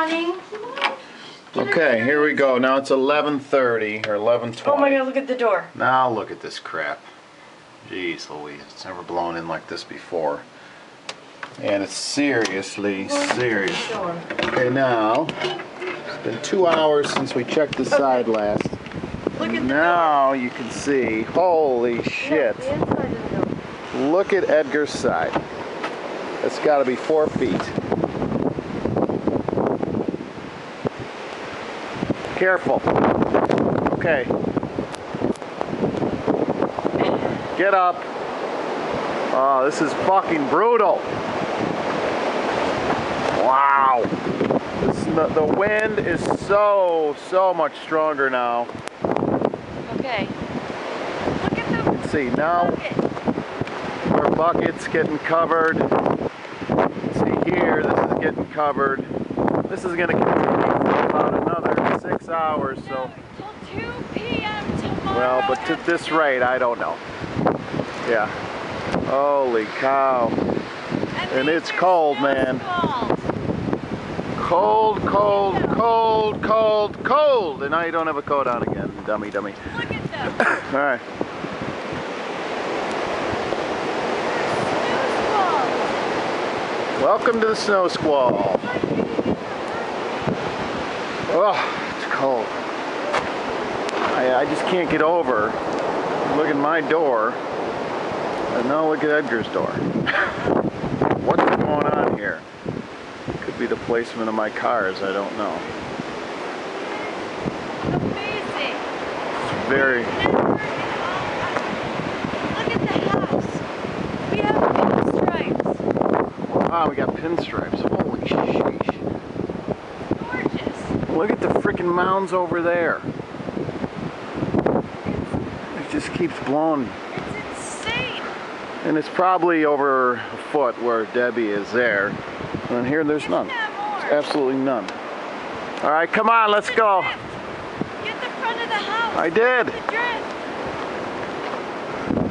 morning. Okay, here we go. Now it's 11:30 or 11:20. Oh my God, look at the door. Now look at this crap. Jeez Louise, it's never blown in like this before. And it's seriously serious. Okay, now, it's been 2 hours since we checked the side last. Look at now you can see, holy shit. No, the inside of the door. Look at Edgar's side. It's got to be 4 feet. Careful. Okay. Get up. Oh, this is fucking brutal. Wow. The wind is so much stronger now. Okay. Look at the See, now our bucket's getting covered. See here, this is getting covered. This is going to continue for about another 6 hours. So. Till 2 p.m. tomorrow. Well, but to this rate, I don't know. Yeah. Holy cow. And it's cold, man. Cold, cold, cold, cold, cold. And now you don't have a coat on again, dummy. Look at them. All right. Welcome to the snow squall. Oh, it's cold. I just can't get over. Look at my door. And now look at Edgar's door. What's going on here? Could be the placement of my cars, I don't know. Amazing. It's very... Look at the house. We have pinstripes. Wow, we got pinstripes. Holy sheesh. Gorgeous. Look at the freaking mounds over there. It just keeps blowing. It's insane. And it's probably over a foot where Debbie is there. And here there's none. There's absolutely none. All right, come on, let's go. Get the front of the house. I did. The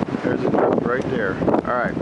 drift. There's a drift right there. All right.